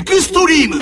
クストリーム。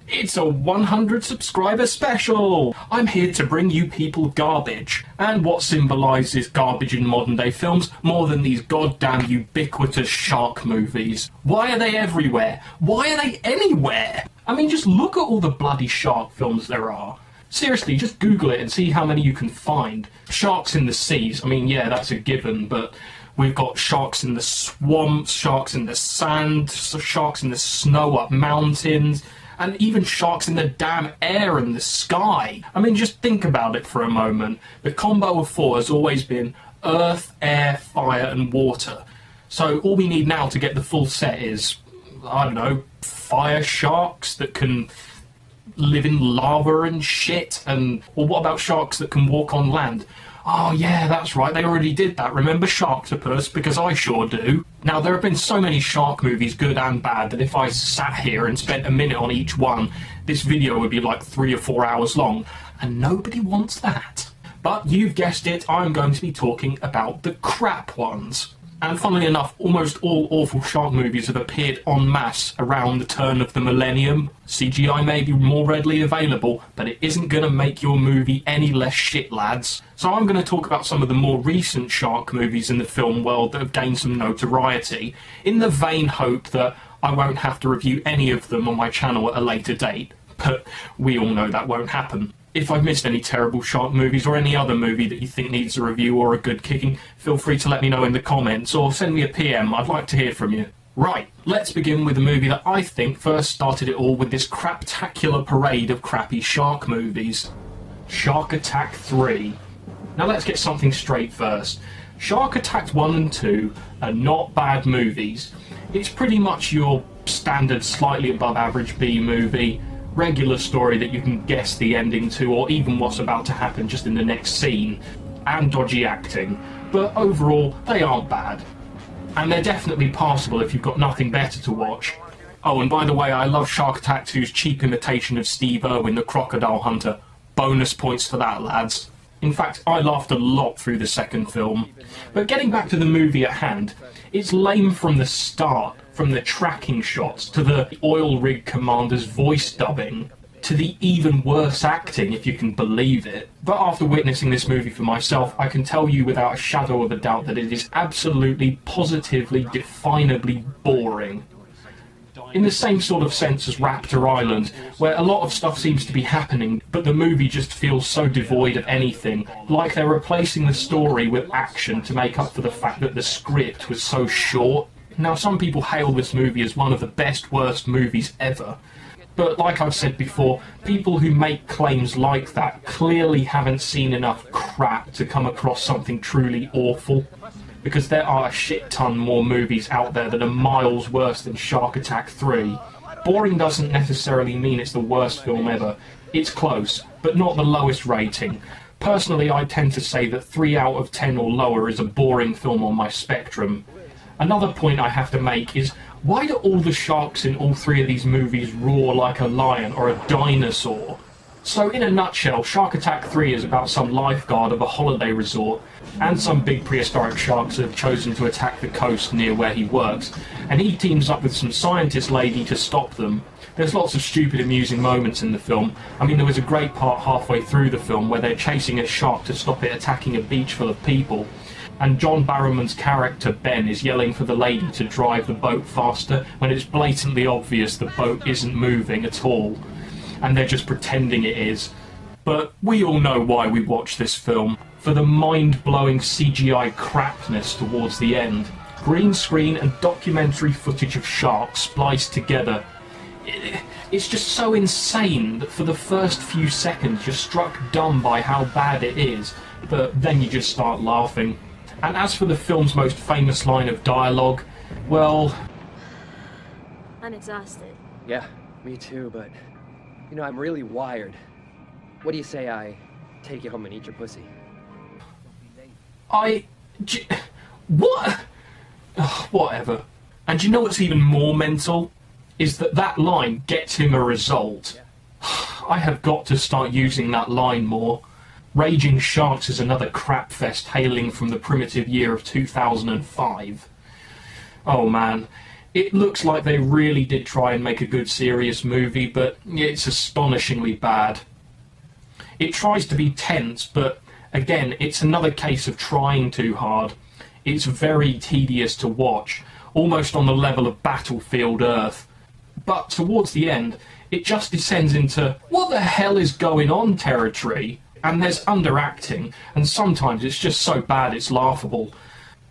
It's a 100 subscriber special! I'm here to bring you people garbage. And what symbolises garbage in modern day films more than these goddamn ubiquitous shark movies? Why are they everywhere? Why are they anywhere? I mean, just look at all the bloody shark films there are. Seriously, just Google it and see how many you can find. Sharks in the seas, I mean, yeah, that's a given, but we've got sharks in the swamps, sharks in the sand, sharks in the snow up mountains, and even sharks in the damn air and the sky. I mean, just think about it for a moment. The combo of four has always been earth, air, fire, and water. So all we need now to get the full set is, I don't know, fire sharks that can live in lava and shit, and well, what about sharks that can walk on land? Oh yeah, that's right, they already did that. Remember Sharktopus? Because I sure do. Now, there have been so many shark movies, good and bad, that if I sat here and spent a minute on each one, this video would be like 3 or 4 hours long, and nobody wants that. But you've guessed it, I'm going to be talking about the crap ones. And funnily enough, almost all awful shark movies have appeared en masse around the turn of the millennium. CGI may be more readily available, but it isn't going to make your movie any less shit, lads. So I'm going to talk about some of the more recent shark movies in the film world that have gained some notoriety, in the vain hope that I won't have to review any of them on my channel at a later date. But we all know that won't happen. If I've missed any terrible shark movies or any other movie that you think needs a review or a good kicking, feel free to let me know in the comments or send me a PM, I'd like to hear from you. Right, let's begin with a movie that I think first started it all with this craptacular parade of crappy shark movies. Shark Attack 3. Now let's get something straight first. Shark Attack 1 and 2 are not bad movies. It's pretty much your standard slightly above average B movie. Regular story that you can guess the ending to or even what's about to happen just in the next scene, and dodgy acting, but overall they aren't bad. And they're definitely passable if you've got nothing better to watch. Oh, and by the way, I love Shark Attack 2's cheap imitation of Steve Irwin the Crocodile Hunter. Bonus points for that, lads. In fact, I laughed a lot through the second film. But getting back to the movie at hand, it's lame from the start. From the tracking shots, to the oil rig commander's voice dubbing, to the even worse acting, if you can believe it. But after witnessing this movie for myself, I can tell you without a shadow of a doubt that it is absolutely, positively, definably boring. In the same sort of sense as Raptor Island, where a lot of stuff seems to be happening, but the movie just feels so devoid of anything, like they're replacing the story with action to make up for the fact that the script was so short. Now, some people hail this movie as one of the best worst movies ever, but like I've said before, people who make claims like that clearly haven't seen enough crap to come across something truly awful, because there are a shit ton more movies out there that are miles worse than Shark Attack 3. Boring doesn't necessarily mean it's the worst film ever. It's close, but not the lowest rating. Personally, I tend to say that 3 out of 10 or lower is a boring film on my spectrum. Another point I have to make is, why do all the sharks in all 3 of these movies roar like a lion or a dinosaur? So in a nutshell, Shark Attack 3 is about some lifeguard of a holiday resort, and some big prehistoric sharks have chosen to attack the coast near where he works, and he teams up with some scientist lady to stop them. There's lots of stupid amusing moments in the film. I mean, there was a great part halfway through the film where they're chasing a shark to stop it attacking a beach full of people. And John Barrowman's character, Ben, is yelling for the lady to drive the boat faster when it's blatantly obvious the boat isn't moving at all. And they're just pretending it is. But we all know why we watch this film. For the mind-blowing CGI crapness towards the end. Green screen and documentary footage of sharks spliced together. It's just so insane that for the first few seconds you're struck dumb by how bad it is, but then you just start laughing. And as for the film's most famous line of dialogue, well... I'm exhausted. Yeah, me too, but... You know, I'm really wired. What do you say I take you home and eat your pussy? What? Ugh, whatever. And you know what's even more mental? Is that that line gets him a result. I have got to start using that line more. Raging Sharks is another crapfest hailing from the primitive year of 2005. Oh man, it looks like they really did try and make a good serious movie, but it's astonishingly bad. It tries to be tense, but again, it's another case of trying too hard. It's very tedious to watch, almost on the level of Battlefield Earth. But towards the end, it just descends into what the hell is going on territory, and there's underacting, and sometimes it's just so bad it's laughable.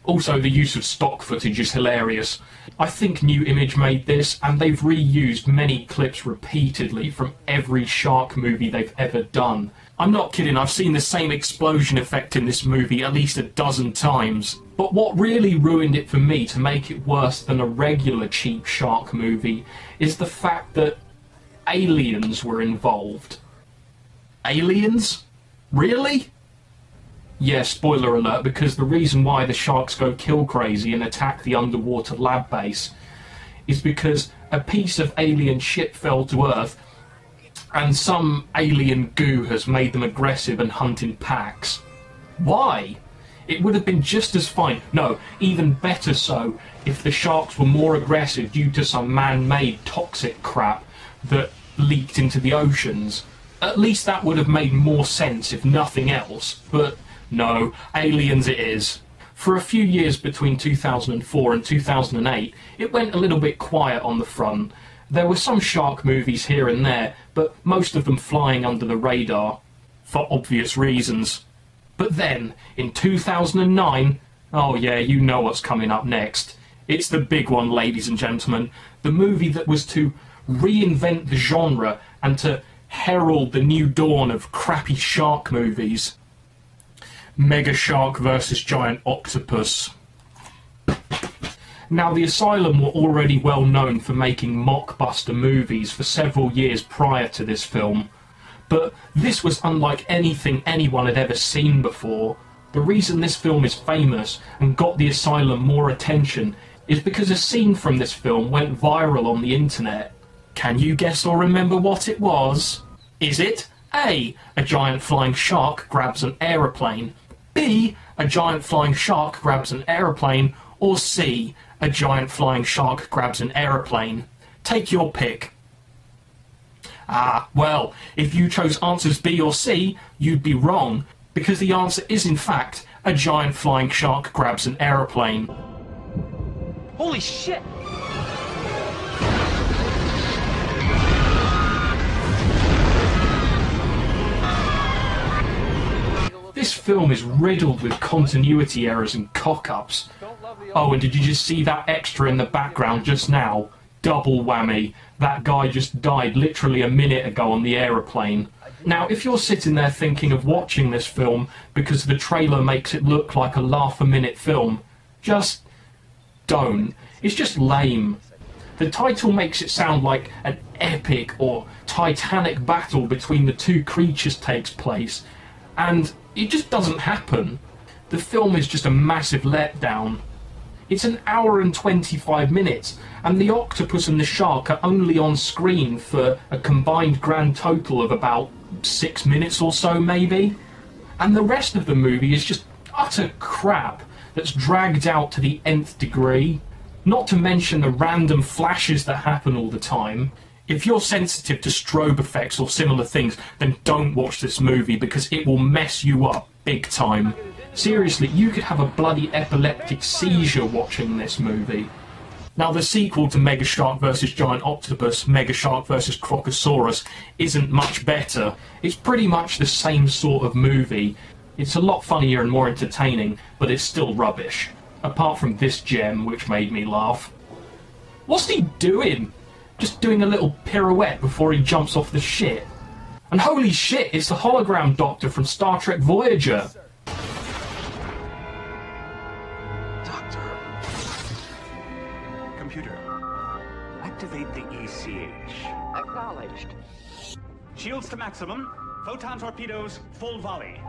Also, the use of stock footage is hilarious. I think New Image made this, and they've reused many clips repeatedly from every shark movie they've ever done. I'm not kidding, I've seen the same explosion effect in this movie at least a dozen times. But what really ruined it for me to make it worse than a regular cheap shark movie is the fact that aliens were involved. Aliens? Really? Yeah, spoiler alert, because the reason why the sharks go kill crazy and attack the underwater lab base is because a piece of alien ship fell to Earth and some alien goo has made them aggressive and hunt in packs. Why? It would have been just as fine, no, even better so, if the sharks were more aggressive due to some man-made toxic crap that leaked into the oceans. At least that would have made more sense, if nothing else, but no, aliens it is. For a few years between 2004 and 2008, it went a little bit quiet on the front. There were some shark movies here and there, but most of them flying under the radar, for obvious reasons. But then, in 2009, oh yeah, you know what's coming up next. It's the big one, ladies and gentlemen. The movie that was to reinvent the genre and to herald the new dawn of crappy shark movies. Mega Shark vs. Giant Octopus. Now, the Asylum were already well known for making mockbuster movies for several years prior to this film, but this was unlike anything anyone had ever seen before. The reason this film is famous and got the Asylum more attention is because a scene from this film went viral on the internet. Can you guess or remember what it was? Is it A, a giant flying shark grabs an aeroplane, B, a giant flying shark grabs an aeroplane, or C, a giant flying shark grabs an aeroplane? Take your pick. Ah, well, if you chose answers B or C, you'd be wrong, because the answer is in fact a giant flying shark grabs an aeroplane. Holy shit! This film is riddled with continuity errors and cock-ups. Oh, and did you just see that extra in the background just now? Double whammy. That guy just died literally a minute ago on the aeroplane. Now, if you're sitting there thinking of watching this film because the trailer makes it look like a laugh-a-minute film, just don't. It's just lame. The title makes it sound like an epic or titanic battle between the two creatures takes place, and it just doesn't happen. The film is just a massive letdown. It's an hour and 25 minutes, and the octopus and the shark are only on screen for a combined grand total of about 6 minutes or so, maybe. And the rest of the movie is just utter crap that's dragged out to the nth degree. Not to mention the random flashes that happen all the time. If you're sensitive to strobe effects or similar things, then don't watch this movie because it will mess you up big time. Seriously, you could have a bloody epileptic seizure watching this movie. Now, the sequel to Mega Shark vs. Giant Octopus, Mega Shark vs. Crocosaurus, isn't much better. It's pretty much the same sort of movie. It's a lot funnier and more entertaining, but it's still rubbish. Apart from this gem, which made me laugh. What's he doing? Just doing a little pirouette before he jumps off the ship. And holy shit, it's the hologram doctor from Star Trek Voyager. Doctor. Computer. Activate the ECH. Acknowledged. Shields to maximum. Photon torpedoes, full volley.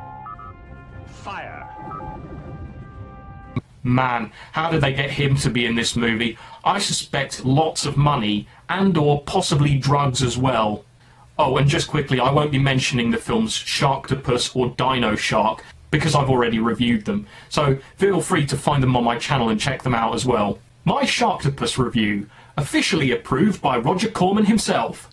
Fire. Man, how did they get him to be in this movie? I suspect lots of money, and or possibly drugs as well. Oh, and just quickly, I won't be mentioning the films Sharktopus or Dino Shark, because I've already reviewed them, so feel free to find them on my channel and check them out as well. My Sharktopus review, officially approved by Roger Corman himself.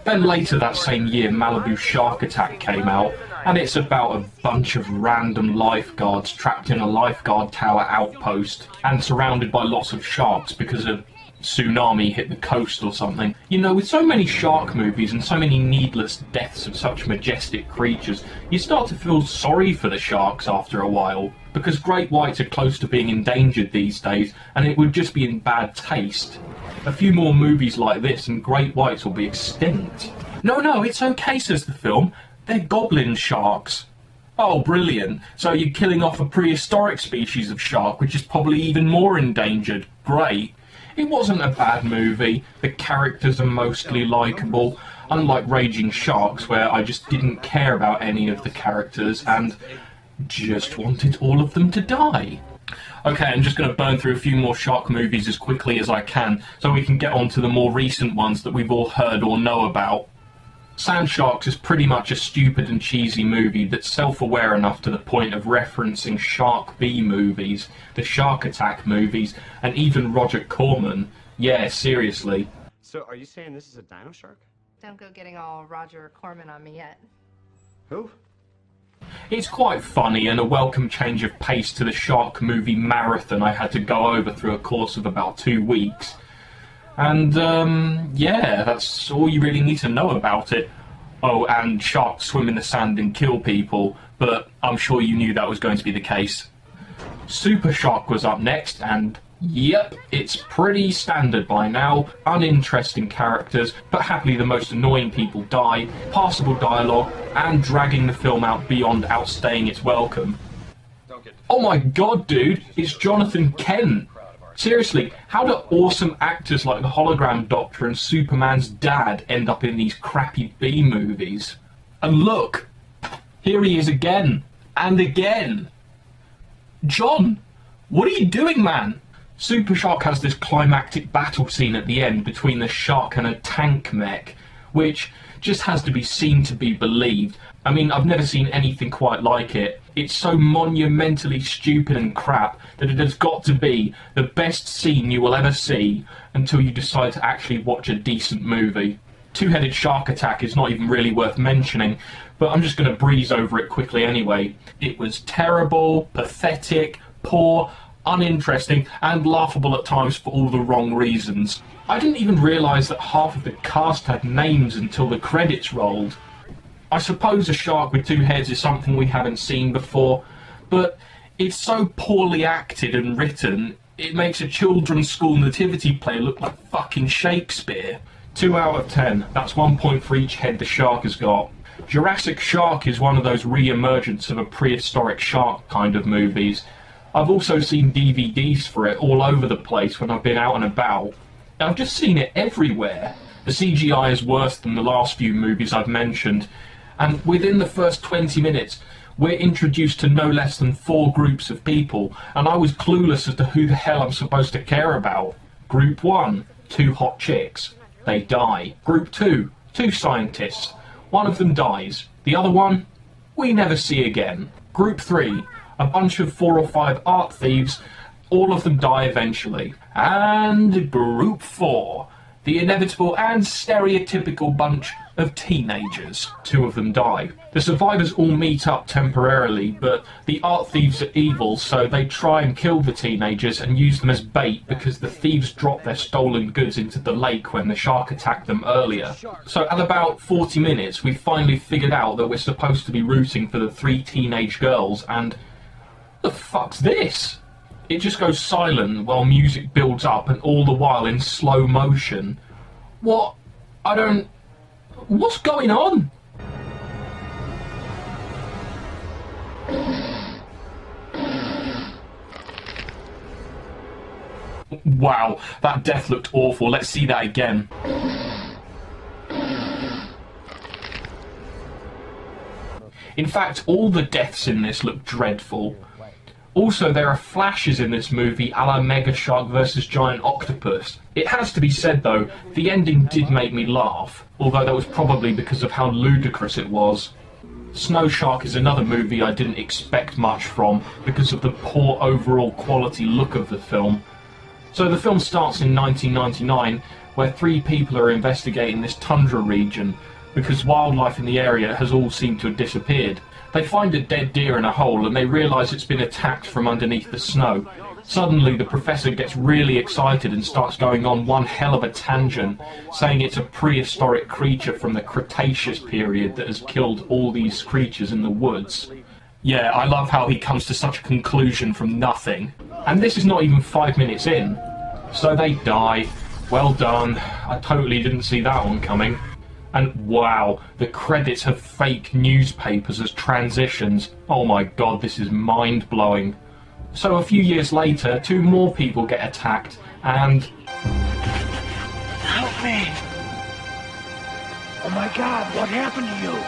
Then later that same year, Malibu Shark Attack came out, and it's about a bunch of random lifeguards trapped in a lifeguard tower outpost and surrounded by lots of sharks because a tsunami hit the coast or something. You know, with so many shark movies and so many needless deaths of such majestic creatures, you start to feel sorry for the sharks after a while, because great whites are close to being endangered these days, and it would just be in bad taste. A few more movies like this and great whites will be extinct. No, it's okay, says the film. They're goblin sharks. Oh, brilliant. So you're killing off a prehistoric species of shark, which is probably even more endangered. Great. It wasn't a bad movie. The characters are mostly likeable, unlike Raging Sharks, where I just didn't care about any of the characters and just wanted all of them to die. Okay, I'm just going to burn through a few more shark movies as quickly as I can, so we can get on to the more recent ones that we've all heard or know about. Sand Sharks is pretty much a stupid and cheesy movie that's self-aware enough to the point of referencing Shark B movies, the Shark Attack movies, and even Roger Corman. Yeah, seriously. So, are you saying this is a dino shark? Don't go getting all Roger Corman on me yet. Who? It's quite funny and a welcome change of pace to the shark movie marathon I had to go over through a course of about 2 weeks. And, yeah, that's all you really need to know about it. Oh, and sharks swim in the sand and kill people, but I'm sure you knew that was going to be the case. Super Shark was up next, and yep, it's pretty standard by now. Uninteresting characters, but happily the most annoying people die, passable dialogue, and dragging the film out beyond outstaying its welcome. Oh my god, dude, it's Jonathan Kent! Seriously, how do awesome actors like the Hologram Doctor and Superman's dad end up in these crappy B movies? And look, here he is again, and again. John, what are you doing, man? Super Shark has this climactic battle scene at the end between the shark and a tank mech, which just has to be seen to be believed. I mean, I've never seen anything quite like it. It's so monumentally stupid and crap that it has got to be the best scene you will ever see until you decide to actually watch a decent movie. Two-Headed Shark Attack is not even really worth mentioning, but I'm just going to breeze over it quickly anyway. It was terrible, pathetic, poor, uninteresting, and laughable at times for all the wrong reasons. I didn't even realise that half of the cast had names until the credits rolled. I suppose a shark with two heads is something we haven't seen before, but it's so poorly acted and written, it makes a children's school nativity play look like fucking Shakespeare. 2 out of 10, that's 1 point for each head the shark has got. Jurassic Shark is one of those re-emergence of a prehistoric shark kind of movies. I've also seen DVDs for it all over the place when I've been out and about. I've just seen it everywhere. The CGI is worse than the last few movies I've mentioned, and within the first 20 minutes we're introduced to no less than 4 groups of people, and I was clueless as to who the hell I'm supposed to care about. Group 1, 2 hot chicks. They die. Group 2, 2 scientists. One of them dies. The other one, we never see again. Group 3, a bunch of 4 or 5 art thieves. All of them die eventually. And Group 4, the inevitable and stereotypical bunch of teenagers. 2 of them die. The survivors all meet up temporarily, but the art thieves are evil, so they try and kill the teenagers and use them as bait because the thieves dropped their stolen goods into the lake when the shark attacked them earlier. So at about 40 minutes, we finally figured out that we're supposed to be rooting for the 3 teenage girls, and the fuck's this? It just goes silent while music builds up, and all the while in slow motion. What? What's going on? Wow, that death looked awful. Let's see that again. In fact, all the deaths in this look dreadful. Also, there are flashes in this movie a la Mega Shark vs Giant Octopus. It has to be said though, the ending did make me laugh, although that was probably because of how ludicrous it was. Snow Shark is another movie I didn't expect much from because of the poor overall quality look of the film. So the film starts in 1999, where 3 people are investigating this tundra region because wildlife in the area has all seemed to have disappeared. They find a dead deer in a hole and they realise it's been attacked from underneath the snow. Suddenly the professor gets really excited and starts going on one hell of a tangent, saying it's a prehistoric creature from the Cretaceous period that has killed all these creatures in the woods. Yeah, I love how he comes to such a conclusion from nothing. And this is not even 5 minutes in. So they die. Well done. I totally didn't see that one coming. And wow, the credits have fake newspapers as transitions. Oh my god, this is mind-blowing. So a few years later, 2 more people get attacked, and... Help me! Oh my god, what happened to you?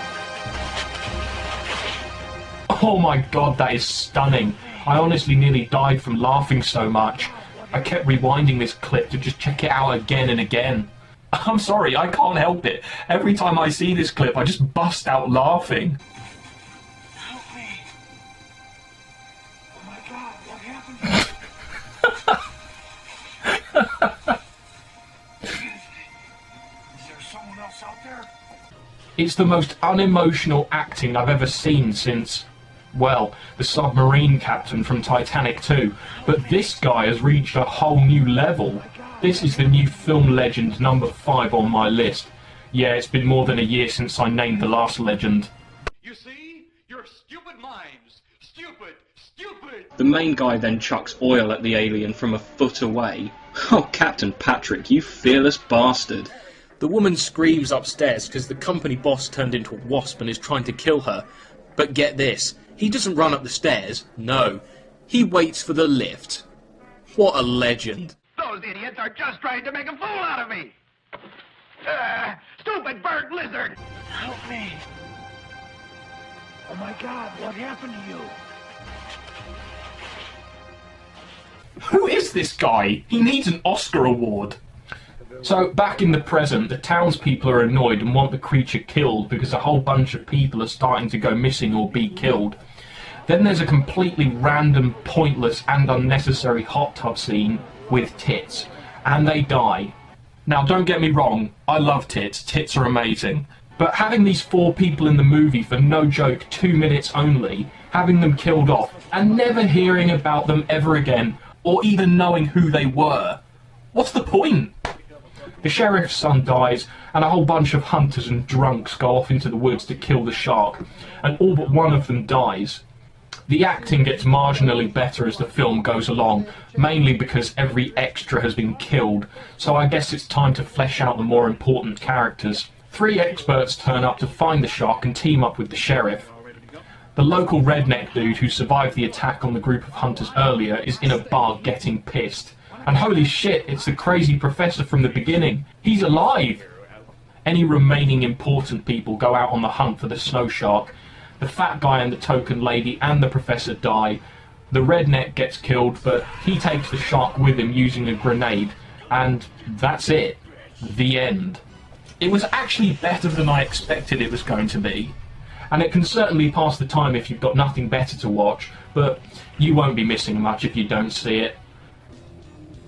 Oh my god, that is stunning. I honestly nearly died from laughing so much. I kept rewinding this clip to just check it out again and again. I'm sorry, I can't help it. Every time I see this clip, I just bust out laughing. Help me! Oh my god, what happened to you? Is there someone else out there? It's the most unemotional acting I've ever seen since, well, the submarine captain from Titanic 2. But this guy has reached a whole new level. This is the new film legend number 5 on my list. Yeah, it's been more than a year since I named the last legend. You see? Your stupid minds. Stupid. Stupid. The main guy then chucks oil at the alien from a foot away. Oh, Captain Patrick, you fearless bastard. The woman screams upstairs because the company boss turned into a wasp and is trying to kill her. But get this, he doesn't run up the stairs, no. He waits for the lift. What a legend. Those idiots are just trying to make a fool out of me! Stupid bird lizard! Help me! Oh my god, what happened to you? Who is this guy? He needs an Oscar award. So, back in the present, the townspeople are annoyed and want the creature killed because a whole bunch of people are starting to go missing or be killed. Then there's a completely random, pointless and unnecessary hot tub scene with tits, and they die. Now don't get me wrong, I love tits, tits are amazing, but having these 4 people in the movie for no joke 2 minutes only, having them killed off, and never hearing about them ever again, or even knowing who they were, what's the point? The sheriff's son dies, and a whole bunch of hunters and drunks go off into the woods to kill the shark, and all but one of them dies. The acting gets marginally better as the film goes along, mainly because every extra has been killed, so I guess it's time to flesh out the more important characters. 3 experts turn up to find the shark and team up with the sheriff. The local redneck dude who survived the attack on the group of hunters earlier is in a bar getting pissed. And holy shit, it's the crazy professor from the beginning. He's alive! Any remaining important people go out on the hunt for the snow shark. The fat guy and the token lady and the professor die. The redneck gets killed, but he takes the shark with him using a grenade. And that's it. The end. It was actually better than I expected it was going to be. And it can certainly pass the time if you've got nothing better to watch, but you won't be missing much if you don't see it.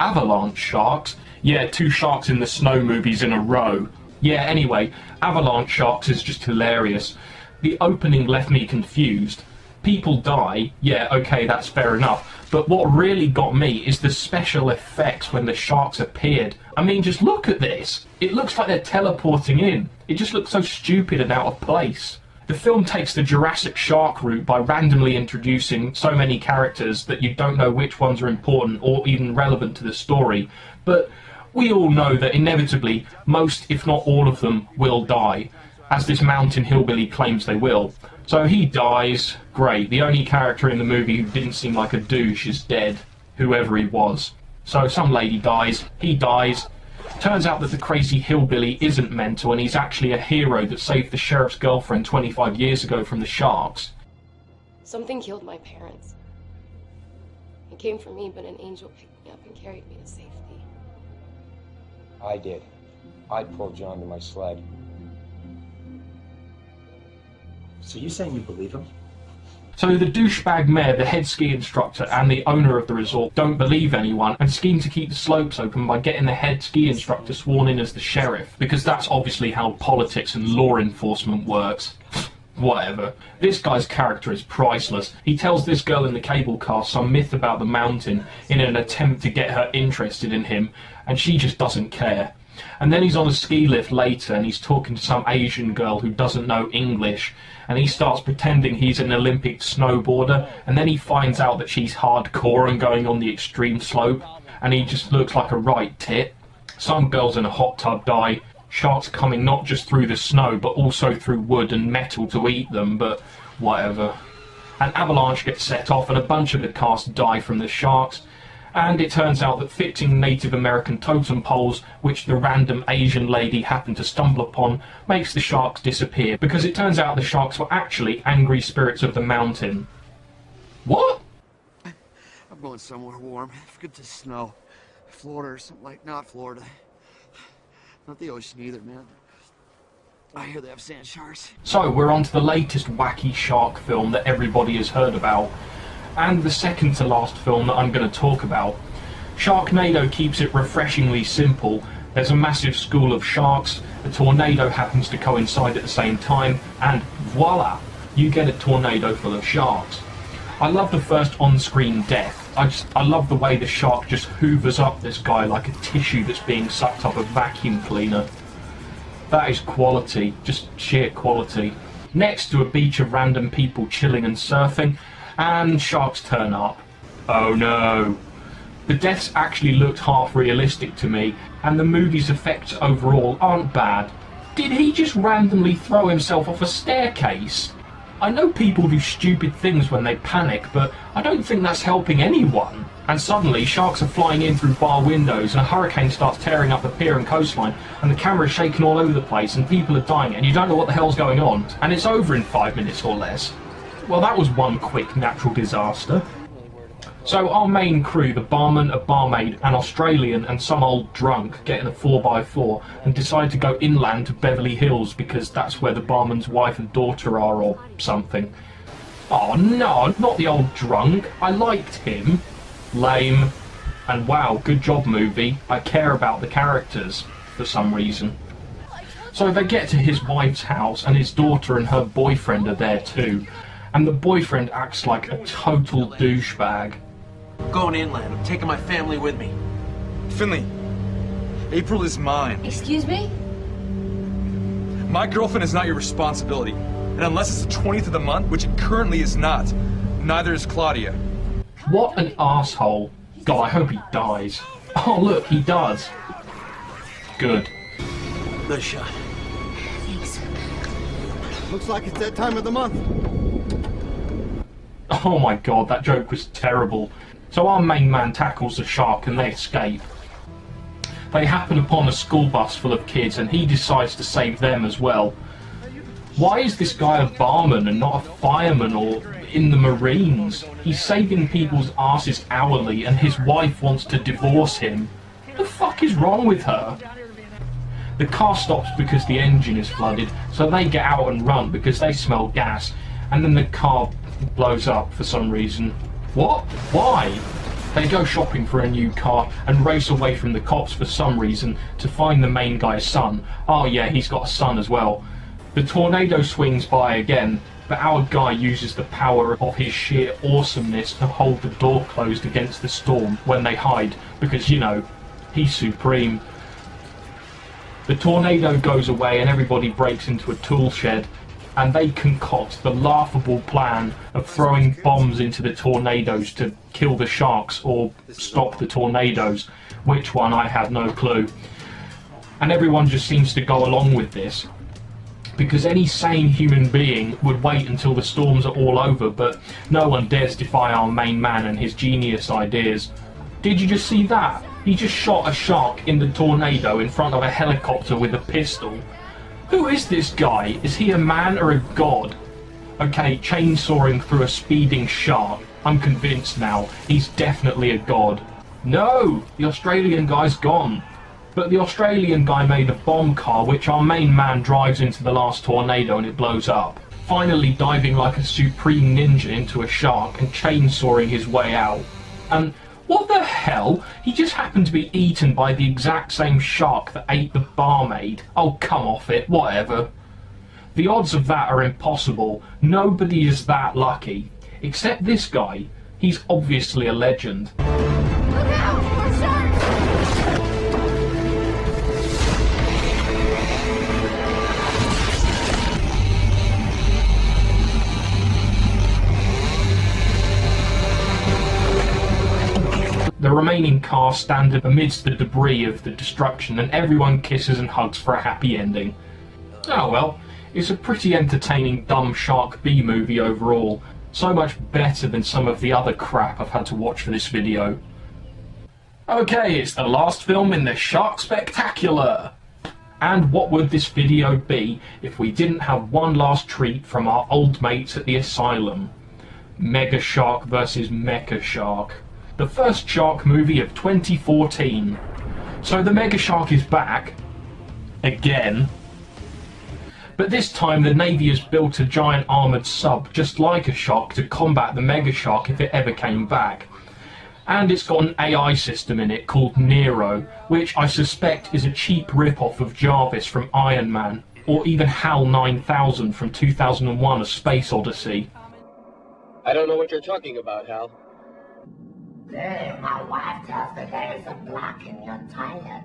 Avalanche sharks? Yeah, 2 sharks in the snow movies in a row. Yeah, anyway, Avalanche sharks is just hilarious. The opening left me confused. People die, yeah, okay, that's fair enough, but what really got me is the special effects when the sharks appeared. I mean, just look at this. It looks like they're teleporting in. It just looks so stupid and out of place. The film takes the Jurassic Shark route by randomly introducing so many characters that you don't know which ones are important or even relevant to the story, but we all know that inevitably most, if not all of them, will die, as this mountain hillbilly claims they will. So he dies, great, the only character in the movie who didn't seem like a douche is dead, whoever he was. So some lady dies, he dies. Turns out that the crazy hillbilly isn't mental and he's actually a hero that saved the sheriff's girlfriend 25 years ago from the sharks. Something killed my parents. came for me, but an angel picked me up and carried me to safety. I did. I pulled John to my sled. So you saying you believe him? So the douchebag mayor, the head ski instructor, and the owner of the resort don't believe anyone and scheme to keep the slopes open by getting the head ski instructor sworn in as the sheriff, because that's obviously how politics and law enforcement works. Whatever. This guy's character is priceless. He tells this girl in the cable car some myth about the mountain in an attempt to get her interested in him, and she just doesn't care. And then he's on a ski lift later and he's talking to some Asian girl who doesn't know English, and he starts pretending he's an Olympic snowboarder, and then he finds out that she's hardcore and going on the extreme slope, and he just looks like a right tit. Some girls in a hot tub die. Sharks coming not just through the snow but also through wood and metal to eat them, but whatever. An avalanche gets set off and a bunch of the cast die from the sharks, and it turns out that fixing Native American totem poles, which the random Asian lady happened to stumble upon, makes the sharks disappear, because it turns out the sharks were actually angry spirits of the mountain. What? I'm going somewhere warm. Forget the snow. Florida or something like, not Florida. Not the ocean either, man. I hear they have sand sharks. So we're on to the latest wacky shark film that everybody has heard about, and the second to last film that I'm going to talk about. Sharknado keeps it refreshingly simple. There's a massive school of sharks, a tornado happens to coincide at the same time, and voila, you get a tornado full of sharks. I love the first on-screen death. I love the way the shark just hoovers up this guy like a tissue that's being sucked up a vacuum cleaner. That is quality, just sheer quality. Next to a beach of random people chilling and surfing, and sharks turn up. Oh no. The deaths actually looked half realistic to me, and the movie's effects overall aren't bad. Did he just randomly throw himself off a staircase? I know people do stupid things when they panic, but I don't think that's helping anyone. And suddenly, sharks are flying in through bar windows, and a hurricane starts tearing up the pier and coastline, and the camera's shaking all over the place, and people are dying, and you don't know what the hell's going on. And it's over in 5 minutes or less. Well, that was one quick natural disaster. So our main crew, the barman, a barmaid, an Australian and some old drunk, get in a 4x4 and decide to go inland to Beverly Hills because that's where the barman's wife and daughter are or something. Oh no, not the old drunk. I liked him. Lame. And wow, good job movie. I care about the characters for some reason. So they get to his wife's house and his daughter and her boyfriend are there too. And the boyfriend acts like a total douchebag. Going inland. I'm taking my family with me. Finley, April is mine. Excuse me? My girlfriend is not your responsibility. And unless it's the 20th of the month, which it currently is not, neither is Claudia. What an asshole. God, I hope he dies. Oh look, he does. Good. Good shot. Thanks. Looks like it's that time of the month. Oh my god, that joke was terrible. So our main man tackles the shark and they escape. They happen upon a school bus full of kids and he decides to save them as well. Why is this guy a barman and not a fireman or in the Marines? He's saving people's asses hourly and his wife wants to divorce him. What the fuck is wrong with her? The car stops because the engine is flooded, so they get out and run because they smell gas, and then the car blows up for some reason. What? Why? They go shopping for a new car and race away from the cops for some reason to find the main guy's son. Oh yeah, he's got a son as well. The tornado swings by again, but our guy uses the power of his sheer awesomeness to hold the door closed against the storm when they hide, because, you know, he's supreme. The tornado goes away and everybody breaks into a tool shed, and they concoct the laughable plan of throwing bombs into the tornadoes to kill the sharks or stop the tornadoes. Which one, I have no clue. And everyone just seems to go along with this, because any sane human being would wait until the storms are all over, but no one dares defy our main man and his genius ideas. Did you just see that? He just shot a shark in the tornado in front of a helicopter with a pistol. Who is this guy? Is he a man or a god? Okay, chainsawing through a speeding shark. I'm convinced now. He's definitely a god. No! The Australian guy's gone. But the Australian guy made a bomb car which our main man drives into the last tornado and it blows up. Finally diving like a supreme ninja into a shark and chainsawing his way out. And what the hell? He just happened to be eaten by the exact same shark that ate the barmaid. Oh, come off it, whatever. The odds of that are impossible. Nobody is that lucky. Except this guy. He's obviously a legend. Look out! More sharks! The remaining cast stand amidst the debris of the destruction and everyone kisses and hugs for a happy ending. Oh well, it's a pretty entertaining dumb shark B-movie overall. So much better than some of the other crap I've had to watch for this video. Okay, it's the last film in the Shark Spectacular! And what would this video be if we didn't have one last treat from our old mates at the asylum? Mega Shark vs Mecca Shark. The first shark movie of 2014. So the Mega Shark is back. Again. But this time the Navy has built a giant armoured sub just like a shark to combat the Mega Shark if it ever came back. And it's got an AI system in it called Nero, which I suspect is a cheap rip-off of Jarvis from Iron Man, or even HAL 9000 from 2001 A Space Odyssey. I don't know what you're talking about, Hal. Hey, my wife tells me there is a block in your toilet.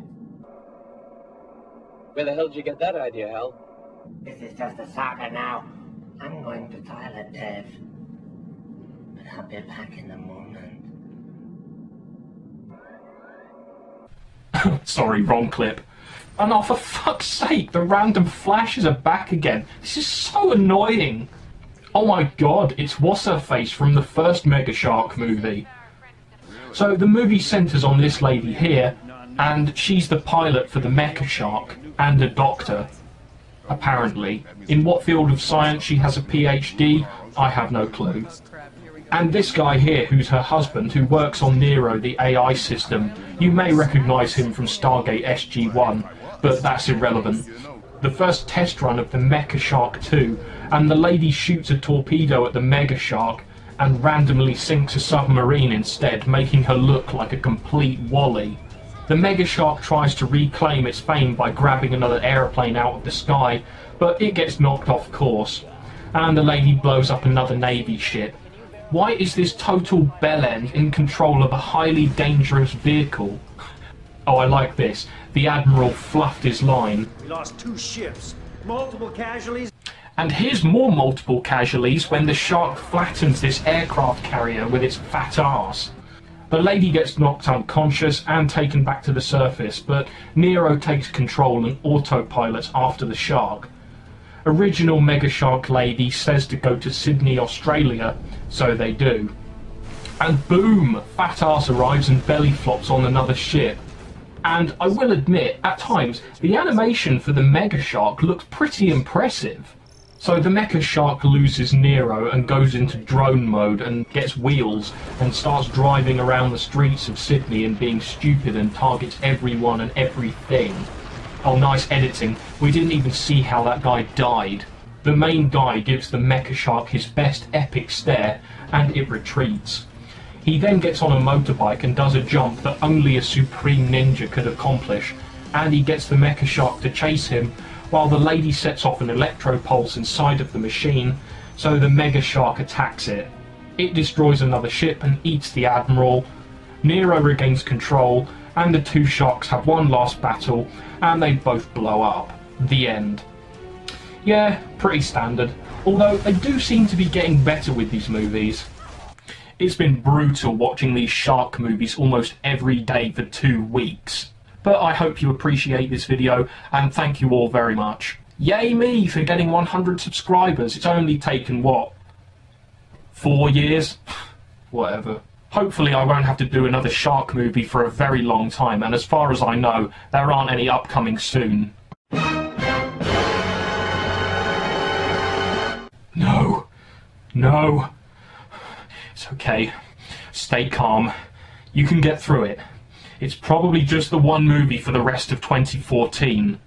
Where the hell did you get that idea, Hal? This is just a saga now. I'm going to toilet, Dave. But I'll be back in a moment. Sorry, wrong clip. And oh, for fuck's sake, the random flashes are back again. This is so annoying. Oh my god, it's What's-Her-Face from the first Mega Shark movie. So the movie centres on this lady here, and she's the pilot for the Mecca Shark, and a doctor. Apparently. In what field of science she has a PhD, I have no clue. And this guy here, who's her husband, who works on Nero, the AI system, you may recognise him from Stargate SG-1, but that's irrelevant. The first test run of the Mecca Shark 2, and the lady shoots a torpedo at the Mega Shark, and randomly sinks a submarine instead, making her look like a complete wally. The Mega Shark tries to reclaim its fame by grabbing another aeroplane out of the sky, but it gets knocked off course, and the lady blows up another Navy ship. Why is this total bellend in control of a highly dangerous vehicle? Oh, I like this. The Admiral fluffed his line. We lost 2 ships, multiple casualties. And here's more multiple casualties when the shark flattens this aircraft carrier with its fat arse. The lady gets knocked unconscious and taken back to the surface, but Nero takes control and autopilots after the shark. Original Mega Shark lady says to go to Sydney, Australia, so they do. And boom! Fat ass arrives and belly flops on another ship. And I will admit, at times, the animation for the Mega Shark looks pretty impressive. So the Mecca Shark loses Nero and goes into drone mode and gets wheels and starts driving around the streets of Sydney and being stupid and targets everyone and everything. Oh, nice editing. We didn't even see how that guy died. The main guy gives the Mecca Shark his best epic stare and it retreats. He then gets on a motorbike and does a jump that only a supreme ninja could accomplish, and he gets the Mecca Shark to chase him while the lady sets off an electro-pulse inside of the machine, so the Mega Shark attacks it. It destroys another ship and eats the Admiral. Nero regains control, and the 2 sharks have one last battle, and they both blow up. The end. Yeah, pretty standard, although they do seem to be getting better with these movies. It's been brutal watching these shark movies almost every day for 2 weeks. But I hope you appreciate this video, and thank you all very much. Yay me for getting 100 subscribers. It's only taken, what, 4 years? Whatever. Hopefully I won't have to do another shark movie for a very long time, and as far as I know, there aren't any upcoming soon. No. No. It's It's okay. Stay calm. You can get through it. It's probably just the one movie for the rest of 2014.